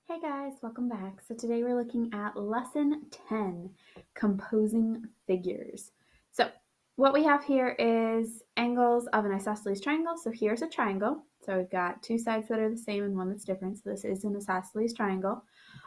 Hey guys, welcome back. So today we're looking at lesson 10, composing figures. So what we have here is angles of an isosceles triangle. So here's a triangle. So we've got two sides that are the same and one that's different. So this is an isosceles triangle.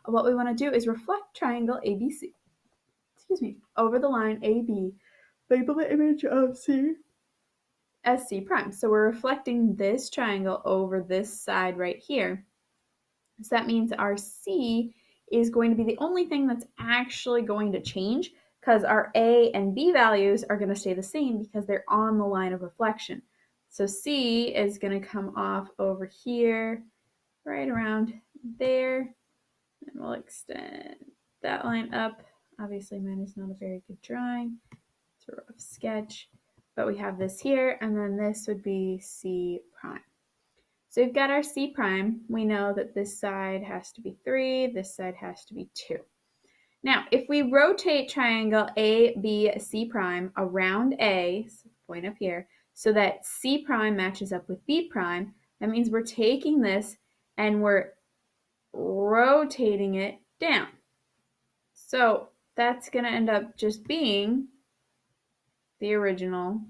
What we want to do is reflect triangle ABC, over the line AB. Label the image of C as C prime. So we're reflecting this triangle over this side right here. So that means our C is going to be the only thing that's actually going to change because our A and B values are going to stay the same because they're on the line of reflection. So C is going to come off over here, right around there, and we'll extend that line up. Obviously, mine is not a very good drawing. It's a rough sketch, but we have this here, and then this would be C prime. So we've got our C prime. We know that this side has to be 3, this side has to be 2. Now, if we rotate triangle ABC prime around A, so point up here, so that C prime matches up with B prime, that means we're taking this and we're rotating it down. So that's going to end up just being the original.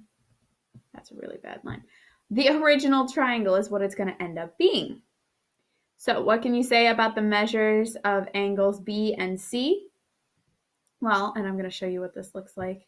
That's a really bad line. The original triangle is what it's going to end up being. So what can you say about the measures of angles B and C? Well, and I'm going to show you what this looks like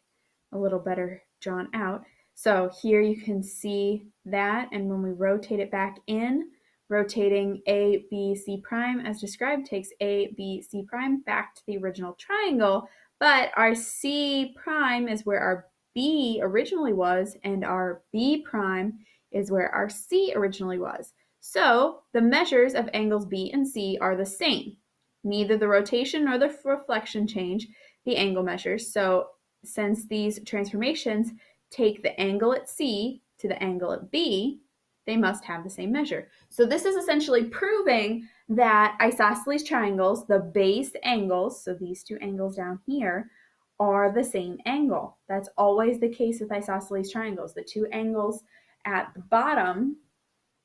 a little better drawn out. So here you can see that, and when we rotate it back in, rotating A, B, C prime as described takes A, B, C prime back to the original triangle, but our C prime is where our B originally was, and our B prime is where our C originally was. So the measures of angles B and C are the same. Neither the rotation nor the reflection change the angle measures. So since these transformations take the angle at C to the angle at B, they must have the same measure. So this is essentially proving that isosceles triangles, the base angles, so these two angles down here, are the same angle. That's always the case with isosceles triangles. The two angles at the bottom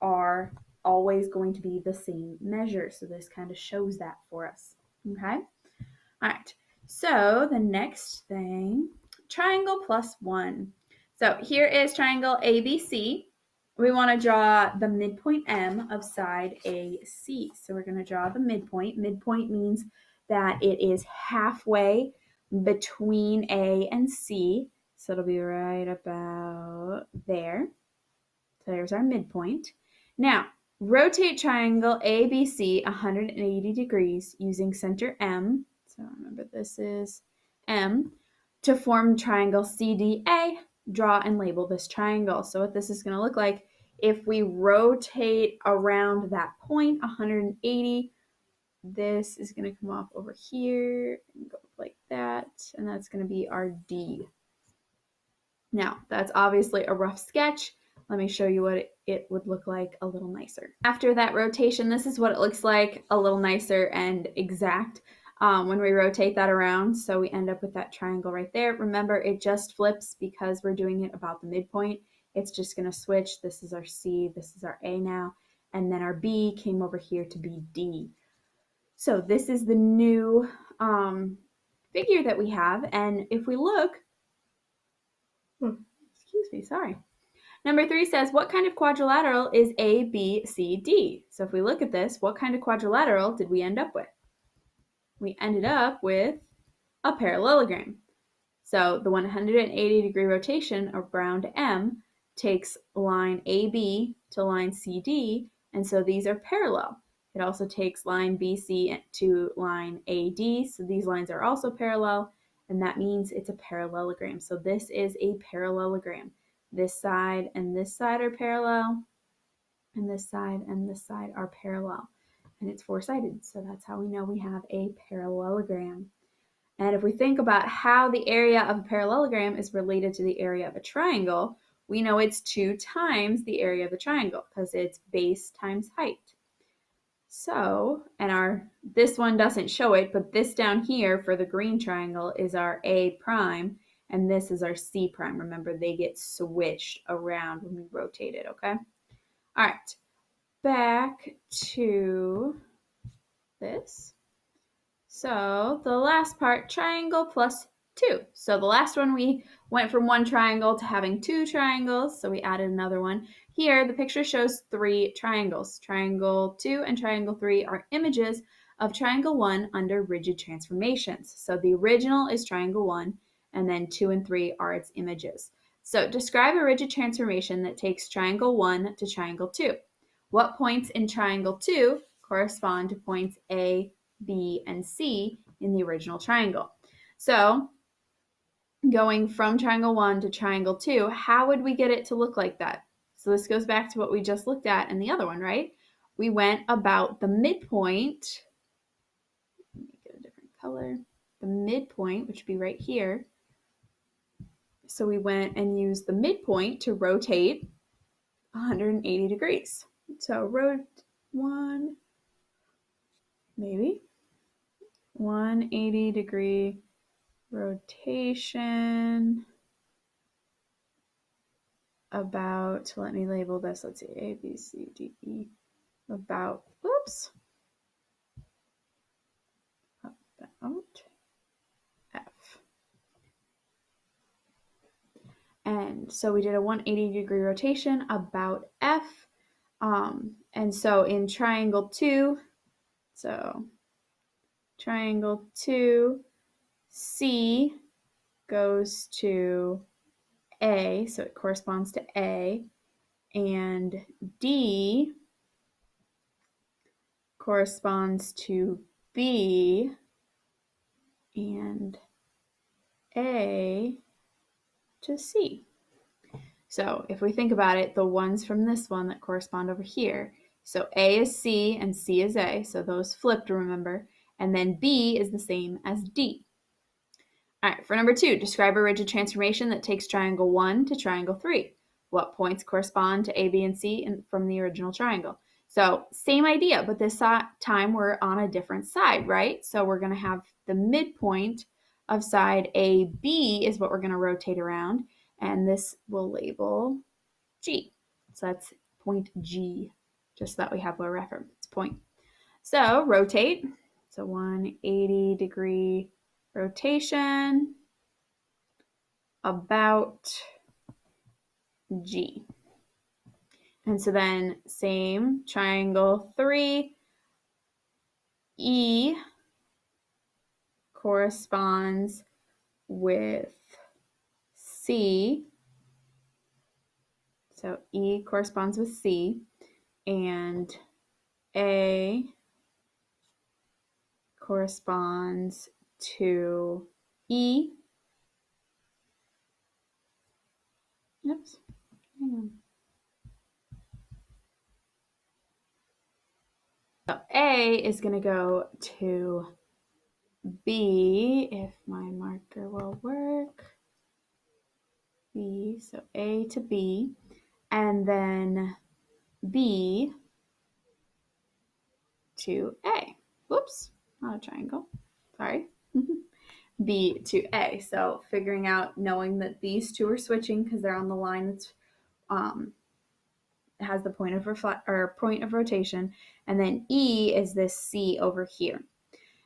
are always going to be the same measure. So this kind of shows that for us. Okay? All right. So the next thing, triangle plus 1. So here is triangle ABC. We want to draw the midpoint M of side AC. So we're going to draw the midpoint. Midpoint means that it is halfway between A and C. So it'll be right about there. So there's our midpoint. Now, rotate triangle ABC 180 degrees using center M. So remember this is M. To form triangle CDA, draw and label this triangle. So what this is going to look like, if we rotate around that point 180, this is going to come off over here and go like that, and that's going to be our D. Now, that's obviously a rough sketch. Let me show you what it would look like a little nicer. After that rotation, this is what it looks like a little nicer and exact when we rotate that around. So we end up with that triangle right there. Remember, it just flips because we're doing it about the midpoint. It's just going to switch. This is our C, this is our A now, and then our B came over here to be D. So this is the new figure that we have, and if we look, sorry. Number 3 says, what kind of quadrilateral is ABCD? So if we look at this, what kind of quadrilateral did we end up with? We ended up with a parallelogram. So the 180 degree rotation around M takes line AB to line CD, and so these are parallel. It also takes line BC to line AD, so these lines are also parallel, and that means it's a parallelogram. So this is a parallelogram. This side and this side are parallel, and this side and this side are parallel. And it's four-sided, so that's how we know we have a parallelogram. And if we think about how the area of a parallelogram is related to the area of a triangle, we know it's 2 times the area of the triangle because it's base times height. So, and this one doesn't show it, but this down here for the green triangle is our A prime, and this is our C prime. Remember, they get switched around when we rotate it, okay? All right, back to this. So the last part, triangle plus 2. So the last one we went from one triangle to having 2 triangles, so we added another one. Here the picture shows 3 triangles. Triangle 2 and triangle 3 are images of triangle 1 under rigid transformations. So the original is triangle 1, and then 2 and 3 are its images. So describe a rigid transformation that takes triangle 1 to triangle 2. What points in triangle 2 correspond to points A, B, and C in the original triangle? So going from triangle 1 to triangle 2, how would we get it to look like that? So this goes back to what we just looked at in the other one, right? We went about the midpoint. Let me get a different color. The midpoint, which would be right here. So we went and used the midpoint to rotate 180 degrees. So rotate 180-degree rotation about, let me label this, let's see, A, B, C, D, E, about F. And so we did a 180-degree rotation about F. And so in triangle 2, so triangle 2, C goes to A, so it corresponds to A, and D corresponds to B, and A to C. So if we think about it, the ones from this one that correspond over here, so A is C and C is A, so those flipped, remember, and then B is the same as D. All right, for number 2, describe a rigid transformation that takes triangle 1 to triangle 3. What points correspond to A, B, and C from the original triangle? So same idea, but this time we're on a different side, right? So we're going to have the midpoint of side AB is what we're going to rotate around, and this will label G. So that's point G, just so that we have a reference point. So rotate, so 180-degree rotation about G. And so then same triangle 3, E corresponds with C. So E corresponds with C, and A corresponds to E. Oops, hang on. So A is going to go to B, if my marker will work. B, so A to B, and then B to A. Whoops, not a triangle. Sorry. B to A. So figuring out, knowing that these two are switching because they're on the line that's has the point of rotation, and then E is this C over here.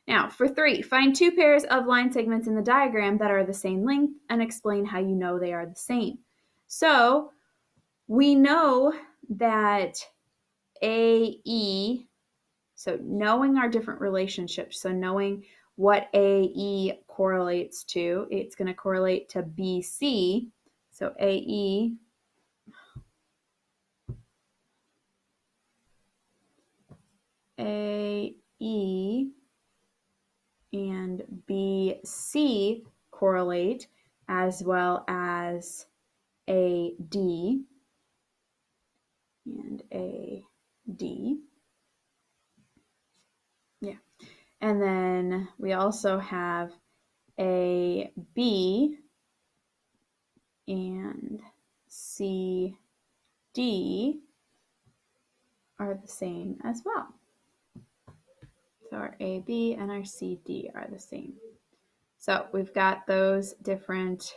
Now for 3, find 2 pairs of line segments in the diagram that are the same length and explain how you know they are the same. So we know that AE, so knowing our different relationships, so knowing what AE correlates to, it's going to correlate to BC. So AE and BC correlate, as well as AD and AD. Yeah. And then we also have AB and CD are the same as well. So our AB and our CD are the same. So we've got those different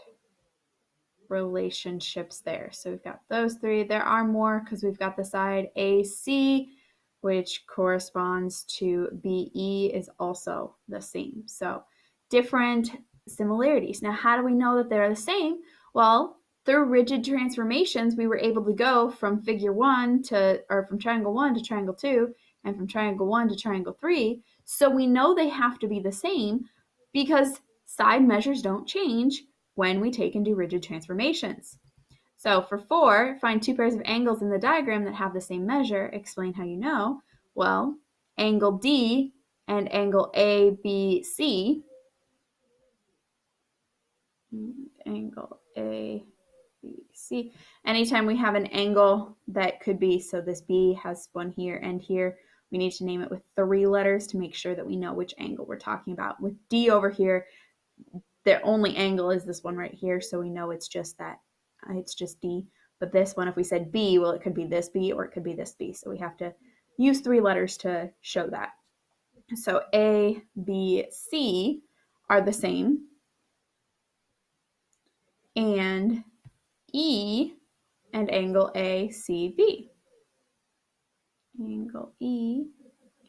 relationships there. So we've got those 3. There are more because we've got the side AC which corresponds to BE, is also the same. So different similarities. Now, how do we know that they're the same? Well, through rigid transformations, we were able to go from from triangle 1 to triangle 2, and from triangle 1 to triangle 3. So we know they have to be the same because side measures don't change when we take and do rigid transformations. So for 4, find two pairs of angles in the diagram that have the same measure. Explain how you know. Well, angle D and angle ABC, angle ABC. Anytime we have an angle that could be, so this B has one here and here, we need to name it with 3 letters to make sure that we know which angle we're talking about. With D over here, the only angle is this one right here, so we know it's just that. It's just D. But this one, if we said B, well, it could be this B or it could be this B. So we have to use 3 letters to show that. So A, B, C are the same. And E and angle ACB. Angle E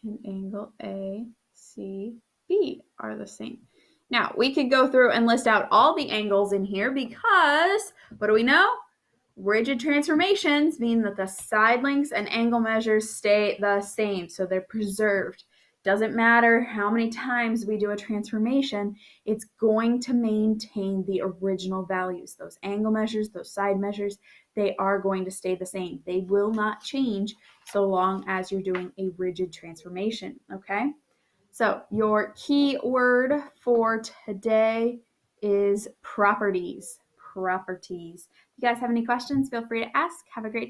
and angle ACB are the same. Now, we could go through and list out all the angles in here because, what do we know? Rigid transformations mean that the side lengths and angle measures stay the same, so they're preserved. Doesn't matter how many times we do a transformation, it's going to maintain the original values. Those angle measures, those side measures, they are going to stay the same. They will not change so long as you're doing a rigid transformation, okay? So your key word for today is properties. Properties. If you guys have any questions, feel free to ask. Have a great day.